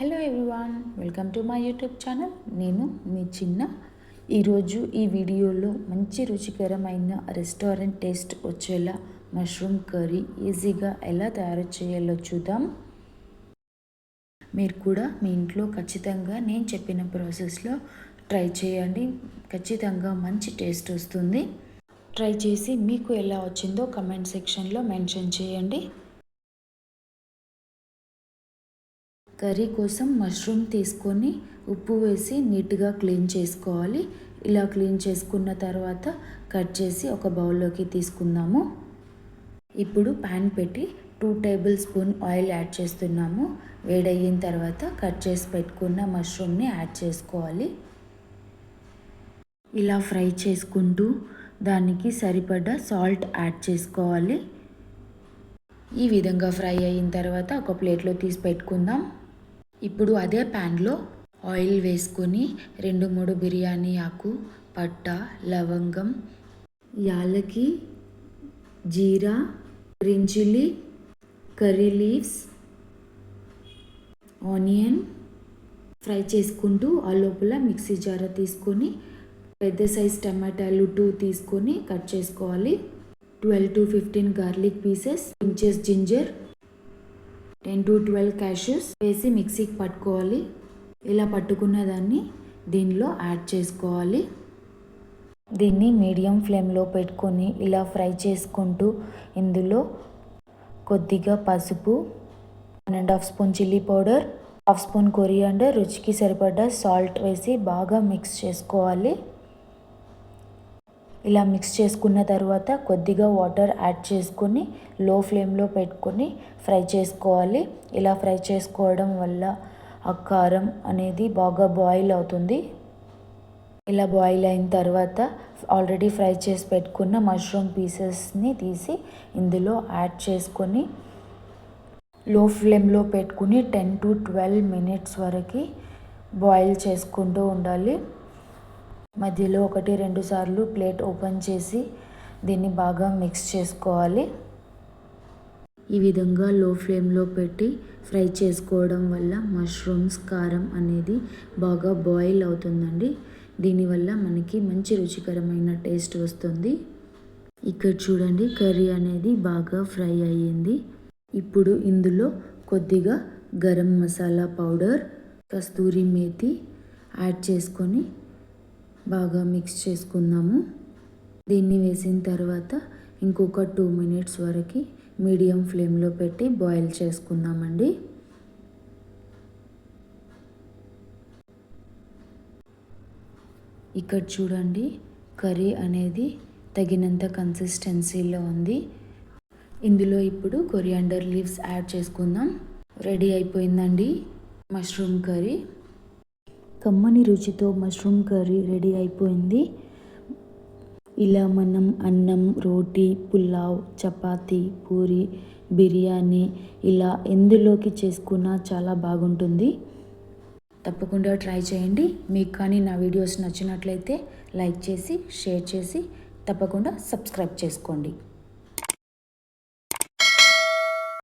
Hello everyone, welcome to my YouTube channel. నేను మీ చిన్న. ఈరోజు ఈ వీడియోలో మంచి రుచికరమైన రెస్టారెంట్ టేస్ట్ వచ్చేలా మష్రూమ్ కర్రీ ఈజీగా ఎలా తయారు చేయాలో చూద్దాం. మీరు కూడా మీ ఇంట్లో ఖచ్చితంగా నేను చెప్పిన ప్రాసెస్లో ట్రై చేయండి. ఖచ్చితంగా మంచి టేస్ట్ వస్తుంది. ట్రై చేసి మీకు ఎలా వచ్చిందో కమెంట్ సెక్షన్లో మెన్షన్ చేయండి. కర్రీ కోసం మష్రూమ్ తీసుకొని ఉప్పు వేసి నీట్గా క్లీన్ చేసుకోవాలి. ఇలా క్లీన్ చేసుకున్న తర్వాత కట్ చేసి ఒక బౌల్లోకి తీసుకుందాము. ఇప్పుడు ప్యాన్ పెట్టి 2 టేబుల్ స్పూన్ ఆయిల్ యాడ్ చేస్తున్నాము. వేడయిన తర్వాత కట్ చేసి పెట్టుకున్న మష్రూమ్ని యాడ్ చేసుకోవాలి. ఇలా ఫ్రై చేసుకుంటూ దానికి సరిపడా సాల్ట్ యాడ్ చేసుకోవాలి. ఈ విధంగా ఫ్రై అయిన తర్వాత ఒక ప్లేట్లో తీసి పెట్టుకుందాం. ఇప్పుడు అదే ప్యాన్లో ఆయిల్ వేసుకొని 2-3 బిర్యానీ ఆకు, పట్ట, లవంగం, యాలకి, జీరా, green chilli, curry leaves, onion fry చేసుకుంటూ ఆ లోపల మిక్సీ జార్ తీసుకొని పెద్ద సైజ్ టమాటాలు 2 తీసుకొని కట్ చేసుకోవాలి. 12 to 15 garlic pieces, inches ginger, 10 to 12 cashews వేసి మిక్సీకి పట్టుకోవాలి. ఇలా పట్టుకున్న దాన్ని దీనిలో యాడ్ చేసుకోవాలి. దీన్ని మీడియం ఫ్లేమ్లో పెట్టుకొని ఇలా ఫ్రై చేసుకుంటూ ఇందులో కొద్దిగా పసుపు, 1.5 spoon chilli powder, 1/2 spoon coriander, రుచికి సరిపడా సాల్ట్ వేసి బాగా మిక్స్ చేసుకోవాలి. ఇలా మిక్స్ చేసుకున్న తర్వాత కొద్దిగా వాటర్ యాడ్ చేసుకొని లో ఫ్లేమ్లో పెట్టుకొని ఫ్రై చేసుకోవాలి. ఇలా ఫ్రై చేసుకోవడం వల్ల ఆ కారం అనేది బాగా బాయిల్ అవుతుంది. ఇలా బాయిల్ అయిన తర్వాత ఆల్రెడీ ఫ్రై చేసి పెట్టుకున్న మష్రూమ్ పీసెస్ని తీసి ఇందులో యాడ్ చేసుకొని లో ఫ్లేమ్లో పెట్టుకుని 10 to 12 మినిట్స్ వరకు బాయిల్ చేసుకుంటూ ఉండాలి. మధ్యలో 1-2 సార్లు ప్లేట్ ఓపెన్ చేసి దీన్ని బాగా మిక్స్ చేసుకోవాలి. ఈ విధంగా లో ఫ్లేమ్లో పెట్టి ఫ్రై చేసుకోవడం వల్ల మష్రూమ్స్ కారం అనేది బాగా బాయిల్ అవుతుందండి. దీనివల్ల మనకి మంచి రుచికరమైన టేస్ట్ వస్తుంది. ఇక్కడ చూడండి, కర్రీ అనేది బాగా ఫ్రై అయ్యింది. ఇప్పుడు ఇందులో కొద్దిగా గరం మసాలా పౌడర్, కస్తూరి మేతి యాడ్ చేసుకొని బాగా మిక్స్ చేసుకుందాము. దీన్ని వేసిన తర్వాత ఇంకొక 2 మినిట్స్ వరకు మీడియం ఫ్లేమ్లో పెట్టి బాయిల్ చేసుకుందామండి. ఇక్కడ చూడండి, కర్రీ అనేది తగినంత కన్సిస్టెన్సీలో ఉంది. ఇందులో ఇప్పుడు కొరియాండర్ లీవ్స్ యాడ్ చేసుకుందాం. రెడీ అయిపోయిందండి మష్రూమ్ కర్రీ. కమ్మని రుచితో మష్రూమ్ కర్రీ రెడీ అయిపోయింది. ఇలా మనం అన్నం, రోటీ, పులావ్, చపాతీ, పూరి, బిర్యానీ ఇలా ఎందులోకి చేసుకున్నా చాలా బాగుంటుంది. తప్పకుండా ట్రై చేయండి. మీకు కానీ నా వీడియోస్ నచ్చినట్లయితే లైక్ చేసి, షేర్ చేసి తప్పకుండా సబ్స్క్రైబ్ చేసుకోండి.